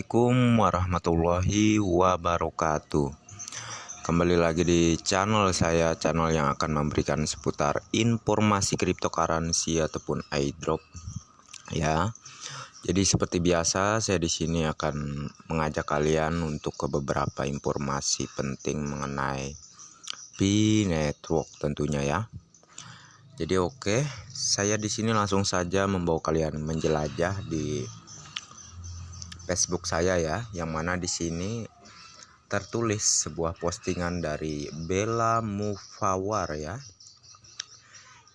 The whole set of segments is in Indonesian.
Assalamualaikum warahmatullahi wabarakatuh. Kembali lagi di channel saya, channel yang akan memberikan seputar informasi cryptocurrency ataupun airdrop. Ya. Jadi seperti biasa, saya di sini akan mengajak kalian untuk ke beberapa informasi penting mengenai P-Network tentunya ya. Jadi saya di sini langsung saja membawa kalian menjelajah di Facebook saya ya, yang mana di sini tertulis sebuah postingan dari Bella Mufawar ya.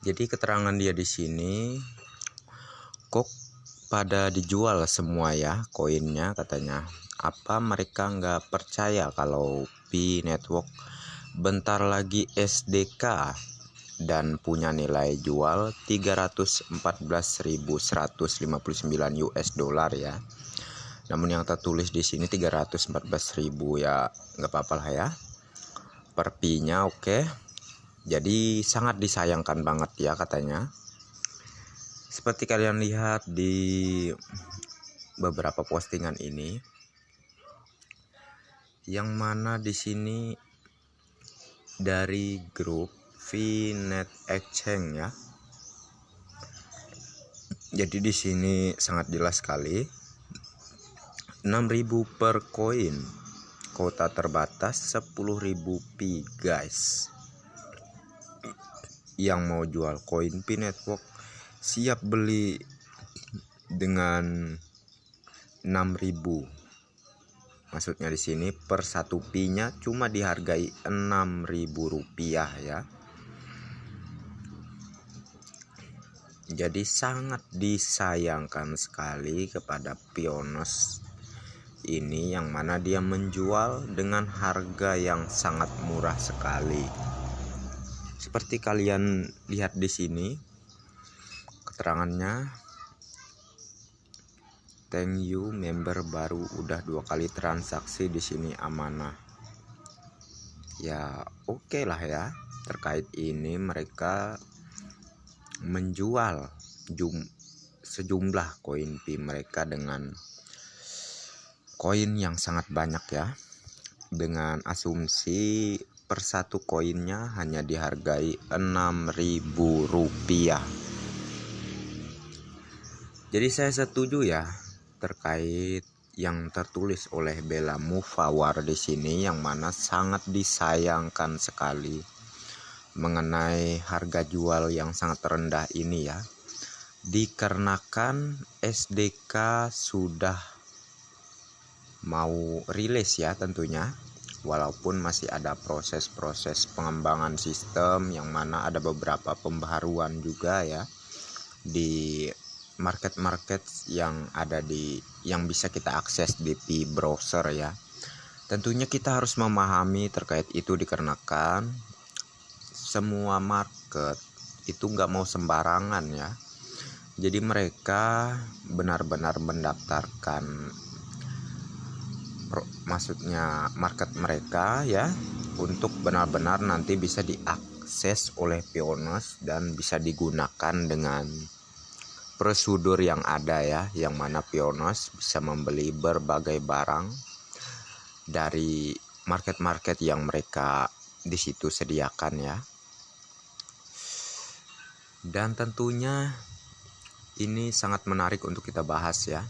Jadi keterangan dia di sini, kok pada dijual semua ya koinnya katanya. Apa mereka nggak percaya kalau P-Network bentar lagi SDK dan punya nilai jual 314.159 US dollar ya. Namun yang tertulis di sini 314.000 ya, nggak apa-apa lah ya. Per P-nya oke. Jadi sangat disayangkan banget ya katanya. Seperti kalian lihat di beberapa postingan ini, yang mana di sini dari grup VNet Exchange ya. Jadi di sini sangat jelas sekali. 6.000 per koin, kuota terbatas 10.000 P guys. Yang mau jual koin P-Network siap beli dengan 6.000. Maksudnya di sini per satu P-nya cuma dihargai 6.000 rupiah ya. Jadi sangat disayangkan sekali kepada Pioneers ini, yang mana dia menjual dengan harga yang sangat murah sekali. Seperti kalian lihat di sini keterangannya, thank you member baru udah 2 kali transaksi di sini amanah. Ya oke lah ya, terkait ini mereka menjual sejumlah koin P mereka dengan koin yang sangat banyak ya, dengan asumsi per satu koinnya hanya dihargai 6.000 rupiah. Jadi saya setuju ya terkait yang tertulis oleh Bella Mufawar di sini, yang mana sangat disayangkan sekali mengenai harga jual yang sangat rendah ini ya, dikarenakan SDK sudah mau rilis ya tentunya, walaupun masih ada proses-proses pengembangan sistem, yang mana ada beberapa pembaharuan juga ya di market-market yang ada yang bisa kita akses di P browser ya. Tentunya kita harus memahami terkait itu, dikarenakan semua market itu nggak mau sembarangan ya. Jadi mereka benar-benar mendaftarkan maksudnya market mereka ya, untuk benar-benar nanti bisa diakses oleh Pioneers dan bisa digunakan dengan prosedur yang ada ya, yang mana Pioneers bisa membeli berbagai barang dari market-market yang mereka di situ sediakan ya. Dan tentunya ini sangat menarik untuk kita bahas ya,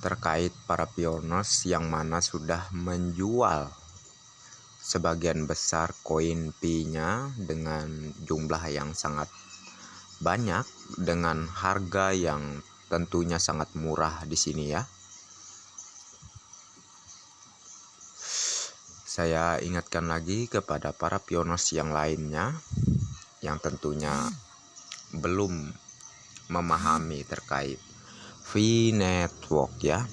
terkait para Pioneers yang mana sudah menjual sebagian besar koin P-nya dengan jumlah yang sangat banyak dengan harga yang tentunya sangat murah di sini ya. Saya ingatkan lagi kepada para Pioneers yang lainnya yang tentunya belum memahami terkait V-Network ya.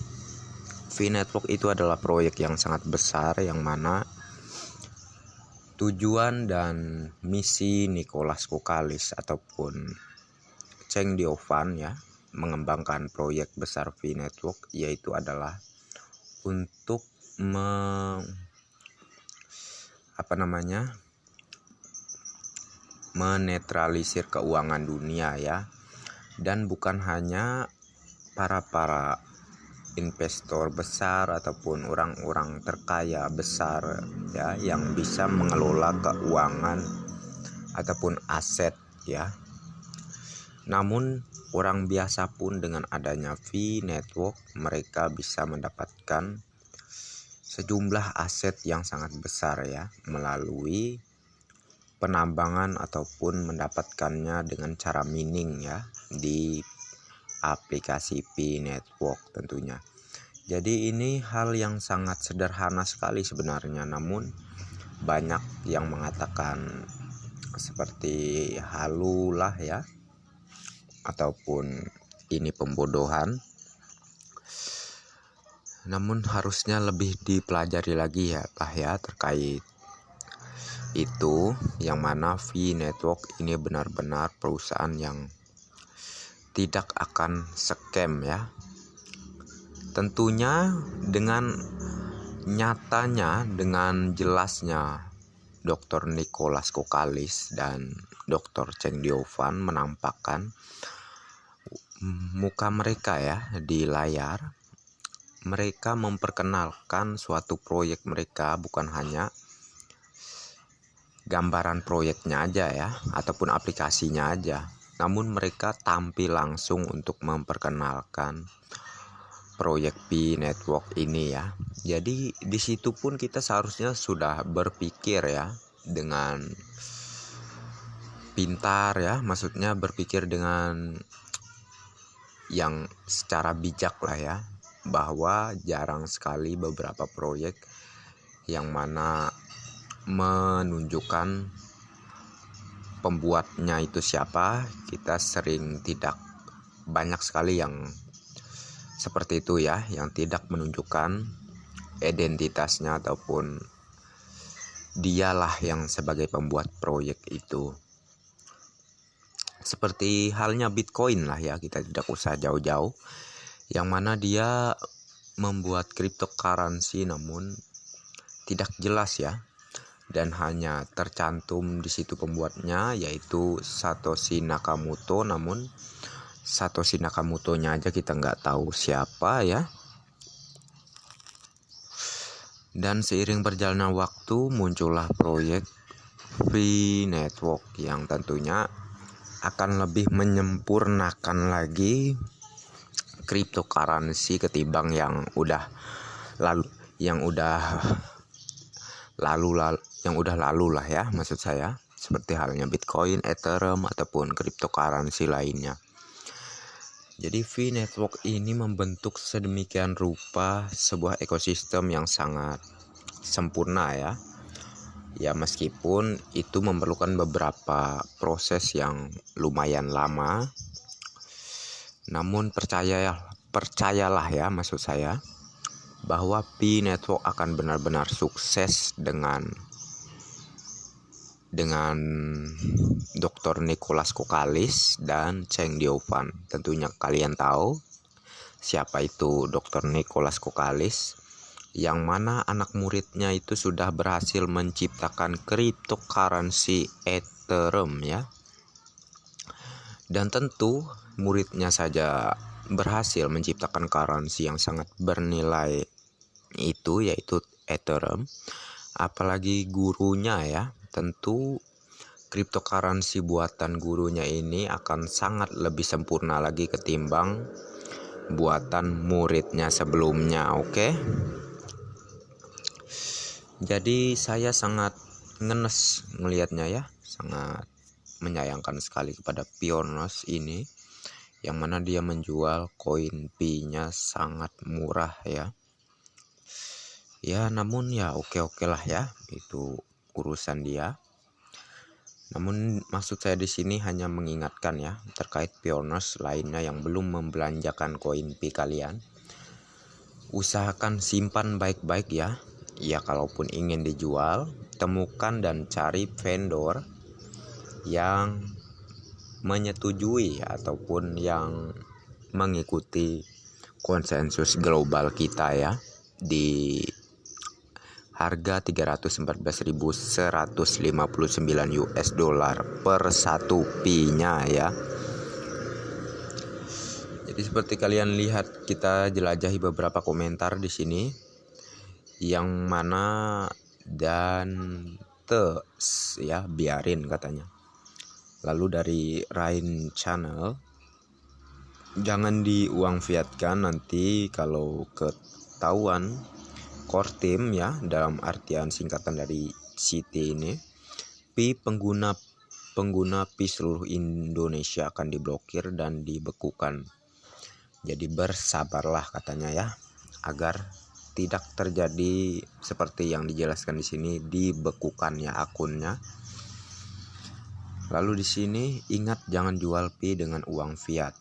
V-Network itu adalah proyek yang sangat besar, yang mana tujuan dan misi Nicholas Kokalis ataupun Cheng Diovan ya mengembangkan proyek besar V-Network, yaitu adalah untuk menetralisir keuangan dunia ya. Dan bukan hanya para investor besar ataupun orang-orang terkaya besar ya yang bisa mengelola keuangan ataupun aset ya. Namun orang biasa pun dengan adanya V-Network mereka bisa mendapatkan sejumlah aset yang sangat besar ya melalui penambangan ataupun mendapatkannya dengan cara mining ya di aplikasi V-Network tentunya. Jadi ini hal yang sangat sederhana sekali sebenarnya, namun banyak yang mengatakan seperti halu lah ya, ataupun ini pembodohan. Namun harusnya lebih dipelajari lagi ya terkait itu, yang mana V-Network ini benar-benar perusahaan yang tidak akan scam ya. Tentunya dengan nyatanya, dengan jelasnya Dr. Nicholas Kokalis dan Dr. Cheng Diovan menampakkan muka mereka ya di layar. Mereka memperkenalkan suatu proyek mereka, bukan hanya gambaran proyeknya aja ya ataupun aplikasinya aja, namun mereka tampil langsung untuk memperkenalkan proyek V-Network ini ya. Jadi di situ pun kita seharusnya sudah berpikir ya dengan pintar ya, maksudnya berpikir dengan yang secara bijak lah ya, bahwa jarang sekali beberapa proyek yang mana menunjukkan pembuatnya itu siapa. Kita sering tidak banyak sekali yang seperti itu ya, yang tidak menunjukkan identitasnya ataupun dialah yang sebagai pembuat proyek itu. Seperti halnya Bitcoin lah ya, kita tidak usah jauh-jauh, yang mana dia membuat cryptocurrency namun tidak jelas ya, dan hanya tercantum di situ pembuatnya yaitu Satoshi Nakamoto, namun Satoshi Nakamoto-nya aja kita nggak tahu siapa ya. Dan seiring berjalannya waktu muncullah proyek V-Network yang tentunya akan lebih menyempurnakan lagi cryptocurrency ketimbang yang udah lalu lah ya, maksud saya seperti halnya Bitcoin, Ethereum ataupun cryptocurrency lainnya. Jadi V-Network ini membentuk sedemikian rupa sebuah ekosistem yang sangat sempurna ya. Ya meskipun itu memerlukan beberapa proses yang lumayan lama, namun percayalah ya, maksud saya bahwa V-Network akan benar-benar sukses dengan Dr. Nicholas Kokalis dan Cheng Diovan. Tentunya kalian tahu siapa itu Dr. Nicholas Kokalis, yang mana anak muridnya itu sudah berhasil menciptakan cryptocurrency Ethereum ya. Dan tentu muridnya saja berhasil menciptakan currency yang sangat bernilai itu, yaitu Ethereum, apalagi gurunya ya. Tentu cryptocurrency buatan gurunya ini akan sangat lebih sempurna lagi ketimbang buatan muridnya sebelumnya. Oke. Jadi saya sangat ngenes melihatnya ya, sangat menyayangkan sekali kepada Pioneers ini, yang mana dia menjual koin P-nya sangat murah ya. Ya namun ya oke lah ya, itu urusan dia. Namun maksud saya di sini hanya mengingatkan ya terkait Pioneers lainnya yang belum membelanjakan koin P kalian. Usahakan simpan baik-baik ya. Ya kalaupun ingin dijual, temukan dan cari vendor yang menyetujui ataupun yang mengikuti konsensus global kita ya, di harga 314.159 US dollar per satu P-nya ya. Jadi seperti kalian lihat, kita jelajahi beberapa komentar di sini yang mana dan ya biarin katanya. Lalu dari Rain Channel, jangan diuang fiatkan, nanti kalau ketahuan core team ya, dalam artian singkatan dari CT ini, pengguna Pi seluruh Indonesia akan diblokir dan dibekukan. Jadi bersabarlah katanya ya, agar tidak terjadi seperti yang dijelaskan di sini, dibekukannya akunnya. Lalu di sini ingat, jangan jual Pi dengan uang fiat.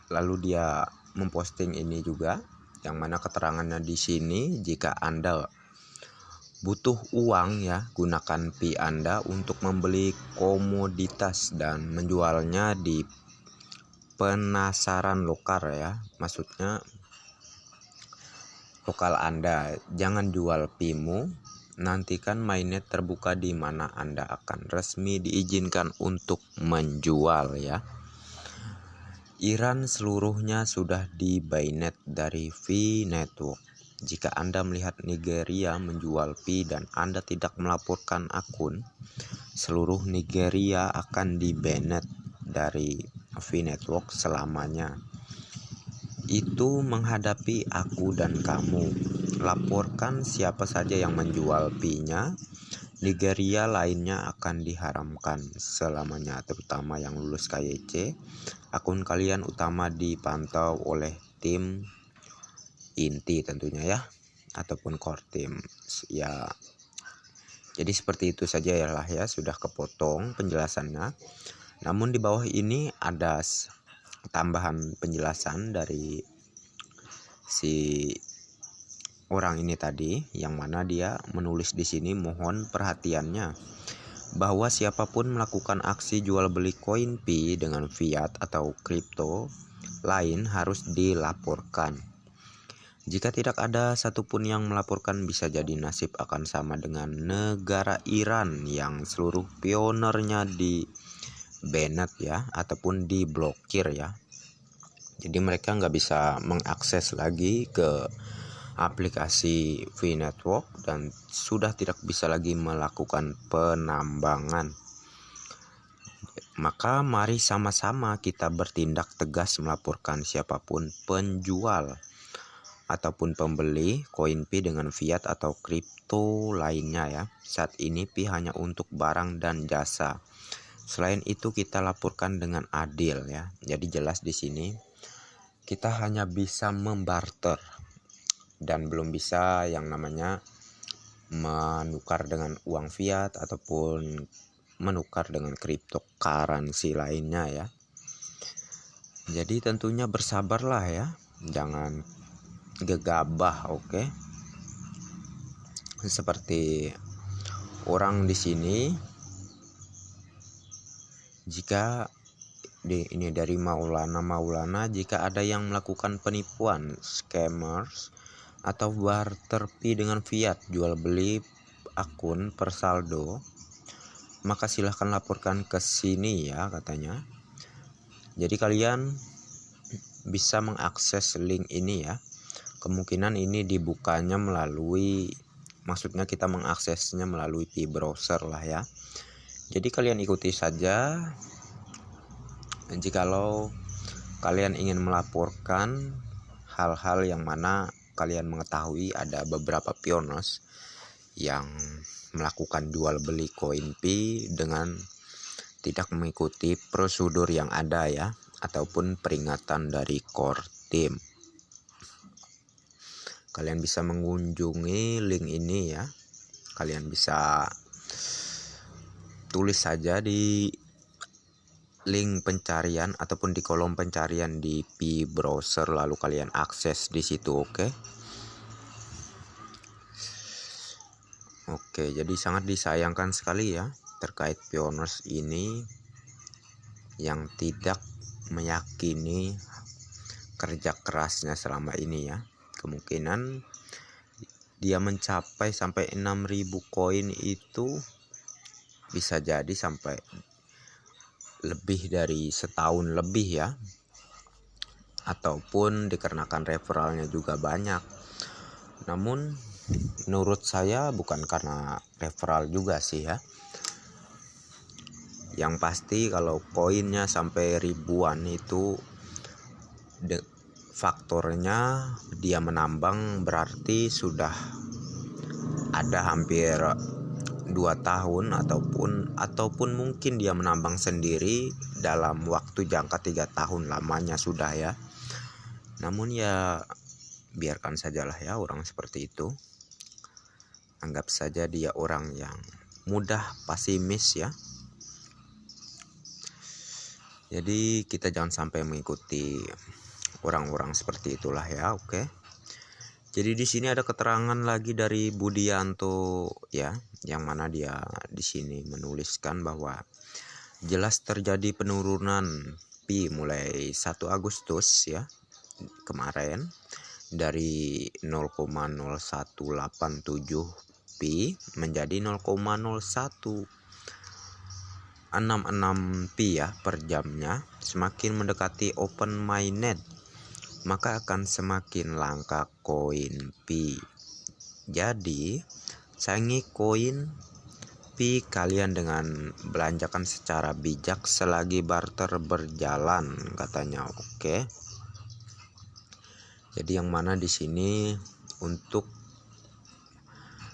Lalu dia memposting ini juga, yang mana keterangannya di sini, jika Anda butuh uang ya, gunakan Pi Anda untuk membeli komoditas dan menjualnya di penasaran lokal ya. Maksudnya lokal Anda. Jangan jual Pimu, nantikan mainnet terbuka di mana Anda akan resmi diizinkan untuk menjual ya. Iran seluruhnya sudah di bainet dari V-Network. Jika Anda melihat Nigeria menjual Pi dan Anda tidak melaporkan akun, seluruh Nigeria akan di bainet dari V-Network selamanya. Itu menghadapi aku dan kamu. Laporkan siapa saja yang menjual Pi-nya. Nigeria lainnya akan diharamkan selamanya, terutama yang lulus KYC. Akun kalian utama dipantau oleh tim inti tentunya ya, ataupun core team ya. Jadi seperti itu saja ya lah ya, sudah kepotong penjelasannya. Namun di bawah ini ada tambahan penjelasan dari si orang ini tadi, yang mana dia menulis di sini, mohon perhatiannya bahwa siapapun melakukan aksi jual beli koin Pi dengan fiat atau kripto lain harus dilaporkan. Jika tidak ada satupun yang melaporkan, bisa jadi nasib akan sama dengan negara Iran yang seluruh pionernya di banned ya, ataupun diblokir ya. Jadi mereka nggak bisa mengakses lagi ke aplikasi V-Network dan sudah tidak bisa lagi melakukan penambangan. Maka mari sama-sama kita bertindak tegas melaporkan siapapun penjual ataupun pembeli koin Pi dengan fiat atau kripto lainnya ya. Saat ini Pi hanya untuk barang dan jasa. Selain itu kita laporkan dengan adil ya. Jadi jelas di sini kita hanya bisa membarter dan belum bisa yang namanya menukar dengan uang fiat ataupun menukar dengan cryptocurrency lainnya ya. Jadi tentunya bersabarlah ya, jangan gegabah, oke? Seperti orang di sini, jika ini dari Maulana, jika ada yang melakukan penipuan, scammers atau barter Pi dengan fiat, jual beli akun per saldo, maka silahkan laporkan ke sini ya katanya. Jadi kalian bisa mengakses link ini ya. Kemungkinan ini dibukanya melalui, maksudnya kita mengaksesnya melalui Pi browser lah ya. Jadi kalian ikuti saja. Jikalau kalian ingin melaporkan hal-hal yang mana kalian mengetahui ada beberapa pioners yang melakukan jual beli koin Pi dengan tidak mengikuti prosedur yang ada ya, ataupun peringatan dari core team, kalian bisa mengunjungi link ini ya. Kalian bisa tulis saja di link pencarian ataupun di kolom pencarian di Pi browser, lalu kalian akses di situ, oke. Oke, jadi sangat disayangkan sekali ya terkait pioners ini yang tidak meyakini kerja kerasnya selama ini ya. Kemungkinan dia mencapai sampai 6.000 koin itu bisa jadi sampai lebih dari setahun lebih ya. ataupun dikarenakan referralnya juga banyak. Namun menurut saya bukan karena referral juga sih ya. Yang pasti kalau koinnya sampai ribuan itu faktornya dia menambang berarti sudah ada hampir 2 tahun ataupun mungkin dia menambang sendiri dalam waktu jangka 3 tahun lamanya sudah ya. Namun ya biarkan sajalah ya orang seperti itu. Anggap saja dia orang yang mudah pesimis ya. Jadi kita jangan sampai mengikuti orang-orang seperti itulah ya, oke. Jadi di sini ada keterangan lagi dari Budianto ya, yang mana dia di sini menuliskan bahwa jelas terjadi penurunan Pi mulai 1 Agustus ya kemarin dari 0,0187 Pi menjadi 0,0166 Pi ya per jamnya. Semakin mendekati open mainnet maka akan semakin langka koin Pi. Jadi saingi koin Pi kalian dengan belanjakan secara bijak selagi barter berjalan katanya, oke. Jadi yang mana di sini untuk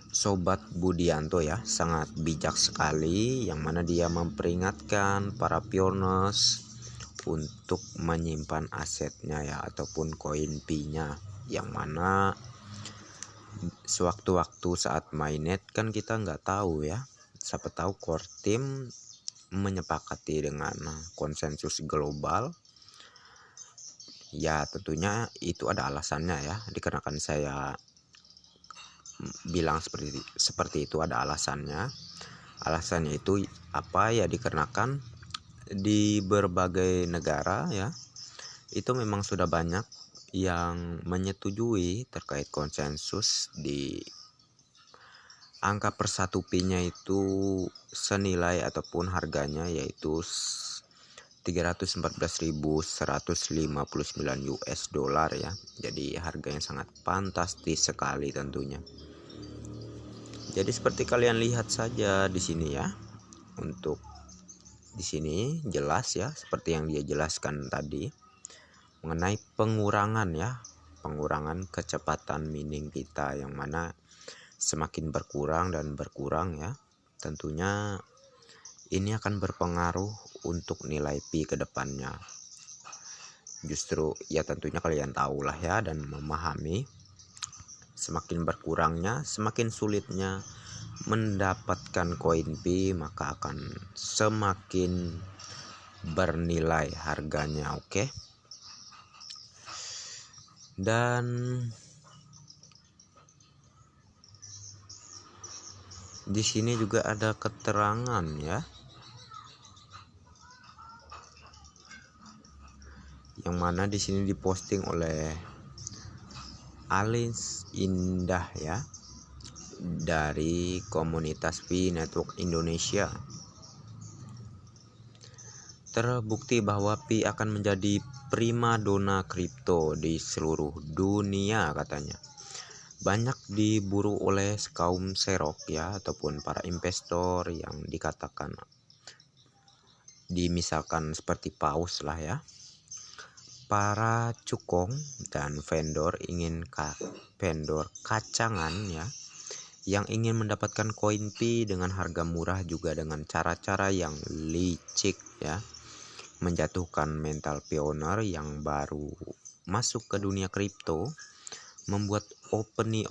Sobat Budianto ya sangat bijak sekali, yang mana dia memperingatkan para pioners untuk menyimpan asetnya ya ataupun koin Pi-nya, yang mana sewaktu-waktu saat mainnet kan kita nggak tahu ya, siapa tahu core team menyepakati dengan konsensus global ya. Tentunya itu ada alasannya ya, dikarenakan saya bilang seperti itu ada alasannya. Alasannya itu apa ya, dikarenakan di berbagai negara ya itu memang sudah banyak yang menyetujui terkait konsensus di angka per 1 Pi-nya itu senilai ataupun harganya yaitu 314.159 US dollar ya. Jadi harganya sangat fantastis sekali tentunya. Jadi seperti kalian lihat saja di sini ya. Untuk di sini jelas ya seperti yang dia jelaskan tadi mengenai pengurangan ya, pengurangan kecepatan mining kita, yang mana semakin berkurang dan berkurang ya. Tentunya ini akan berpengaruh untuk nilai Pi ke depannya. Justru ya tentunya kalian tahulah ya dan memahami, semakin berkurangnya, semakin sulitnya mendapatkan koin Pi, maka akan semakin bernilai harganya, oke. Dan di sini juga ada keterangan ya, yang mana di sini diposting oleh Alis Indah ya dari komunitas Pi Network Indonesia. Terbukti bahwa Pi akan menjadi primadona kripto di seluruh dunia katanya. Banyak diburu oleh kaum serok ya ataupun para investor yang dikatakan dimisalkan seperti paus lah ya. Para cukong dan vendor vendor kacangan ya yang ingin mendapatkan koin Pi dengan harga murah juga dengan cara-cara yang licik ya, menjatuhkan mental pioner yang baru masuk ke dunia kripto, membuat opini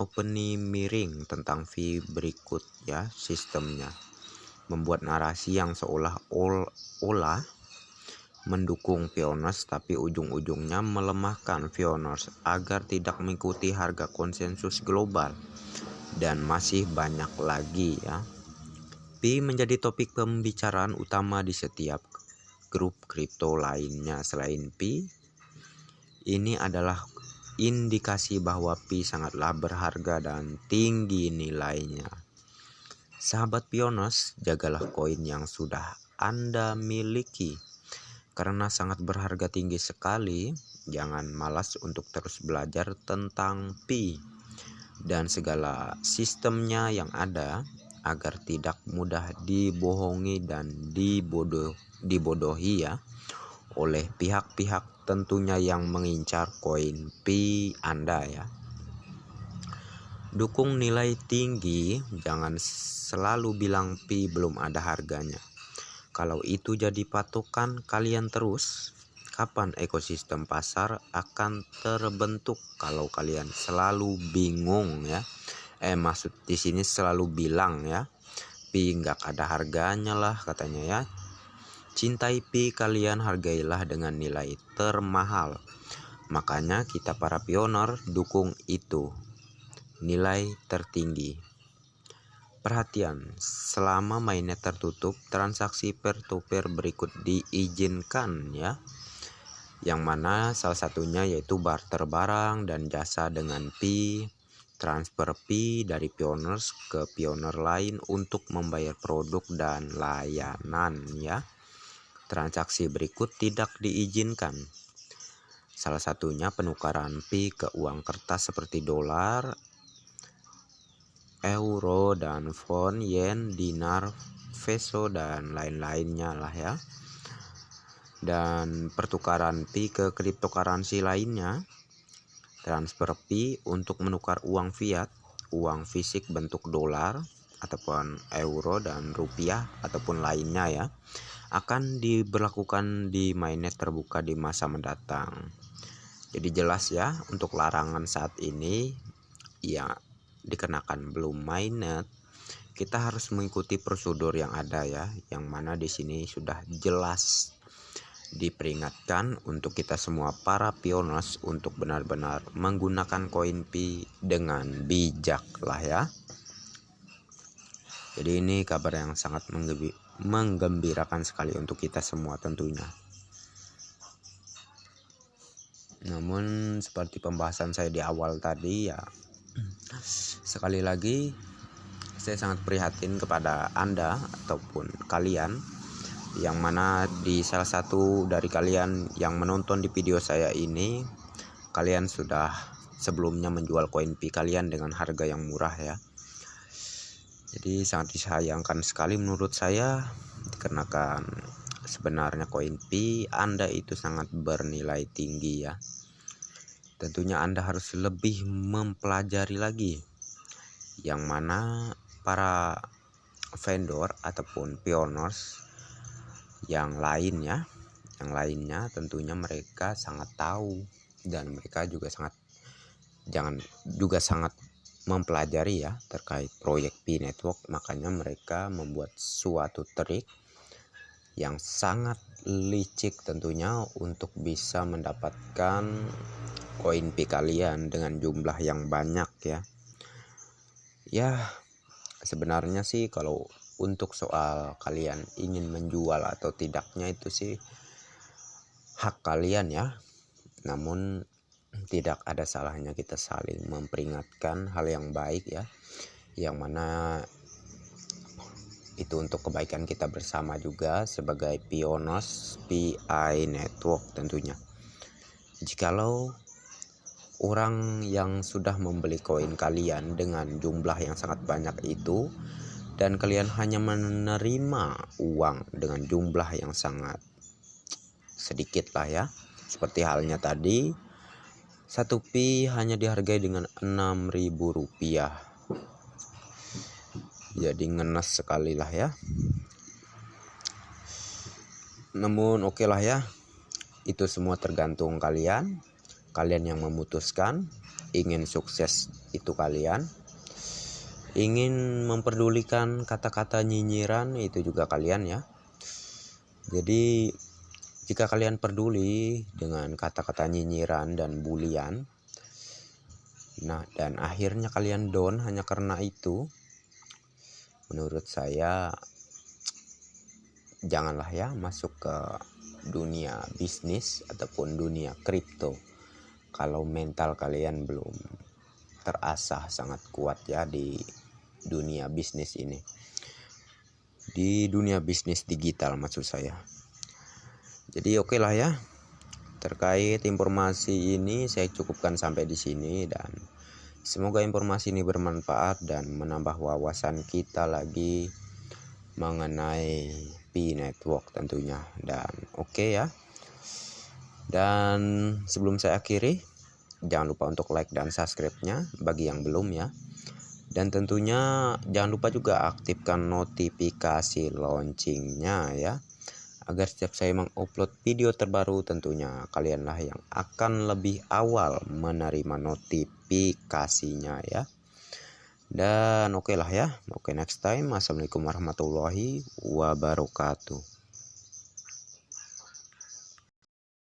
miring tentang Pi berikut ya sistemnya, membuat narasi yang seolah-olah mendukung pioners tapi ujung-ujungnya melemahkan pioners agar tidak mengikuti harga konsensus global. Dan masih banyak lagi ya. Pi menjadi topik pembicaraan utama di setiap grup kripto lainnya selain Pi. Ini adalah indikasi bahwa Pi sangatlah berharga dan tinggi nilainya. Sahabat pioners, jagalah koin yang sudah Anda miliki karena sangat berharga tinggi sekali Jangan malas untuk terus belajar tentang pi dan segala sistemnya yang ada agar tidak mudah dibohongi dan dibodohi ya oleh pihak-pihak tentunya yang mengincar koin pi Anda ya. Dukung nilai tinggi, jangan selalu bilang pi belum ada harganya. Kalau itu jadi patokan kalian terus, kapan ekosistem pasar akan terbentuk kalau kalian selalu bingung ya? Maksud di sini selalu bilang ya, pi nggak ada harganya lah katanya ya. Cintai pi kalian, hargailah dengan nilai termahal. Makanya kita para pionir dukung itu, nilai tertinggi. Perhatian, selama mainnet tertutup, transaksi peer-to-peer berikut diizinkan ya. Yang mana salah satunya yaitu barter barang dan jasa dengan pi, transfer pi dari pioners ke pioner lain untuk membayar produk dan layanan ya. Transaksi berikut tidak diizinkan. Salah satunya penukaran pi ke uang kertas seperti dolar, euro dan font, yen, dinar, peso dan lain-lainnya lah ya. Dan pertukaran pi ke cryptocurrency lainnya, transfer pi untuk menukar uang fiat, uang fisik bentuk dolar ataupun euro dan rupiah ataupun lainnya ya, akan diberlakukan di mainnet terbuka di masa mendatang. Jadi jelas ya, untuk larangan saat ini ya dikenakan belum mainnet, kita harus mengikuti prosedur yang ada ya, yang mana di sini sudah jelas diperingatkan untuk kita semua para pioners untuk benar-benar menggunakan koin pi dengan bijak lah ya. Jadi ini kabar yang sangat menggembirakan sekali untuk kita semua tentunya. Namun seperti pembahasan saya di awal tadi ya, sekali lagi saya sangat prihatin kepada Anda ataupun kalian yang mana di salah satu dari kalian yang menonton di video saya ini, kalian sudah sebelumnya menjual koin pi kalian dengan harga yang murah ya. Jadi sangat disayangkan sekali menurut saya, dikarenakan sebenarnya koin pi Anda itu sangat bernilai tinggi ya. Tentunya Anda harus lebih mempelajari lagi, yang mana para vendor ataupun pioners yang lainnya tentunya mereka sangat tahu dan mereka juga sangat mempelajari ya terkait proyek pi network. Makanya mereka membuat suatu trik yang sangat licik tentunya untuk bisa mendapatkan koin pi kalian dengan jumlah yang banyak ya. Ya sebenarnya sih kalau untuk soal kalian ingin menjual atau tidaknya itu sih hak kalian ya. Namun tidak ada salahnya kita saling memperingatkan hal yang baik ya, yang mana itu untuk kebaikan kita bersama juga sebagai pioners PI network tentunya. Jikalau orang yang sudah membeli koin kalian dengan jumlah yang sangat banyak itu dan kalian hanya menerima uang dengan jumlah yang sangat sedikit lah ya, seperti halnya tadi, satu pi hanya dihargai dengan 6.000 rupiah. Jadi ngenes sekali lah ya. Namun oke lah ya, itu semua tergantung kalian yang memutuskan. Ingin sukses itu kalian, ingin memperdulikan kata-kata nyinyiran itu juga kalian ya. Jadi jika kalian peduli dengan kata-kata nyinyiran dan bulian, nah dan akhirnya kalian down hanya karena itu, menurut saya janganlah ya masuk ke dunia bisnis ataupun dunia kripto kalau mental kalian belum terasah sangat kuat ya di dunia bisnis ini, di dunia bisnis digital maksud saya. Jadi oke lah ya, Terkait informasi ini saya cukupkan sampai di sini, dan semoga informasi ini bermanfaat dan menambah wawasan kita lagi mengenai Pi Network tentunya. Dan oke ya. Dan sebelum saya akhiri, jangan lupa untuk like dan subscribe-nya bagi yang belum ya. Dan tentunya jangan lupa juga aktifkan notifikasi loncengnya ya, agar setiap saya mengupload video terbaru tentunya kalianlah yang akan lebih awal menerima notifikasinya ya. Dan oke lah ya. Oke, next time. Assalamualaikum warahmatullahi wabarakatuh.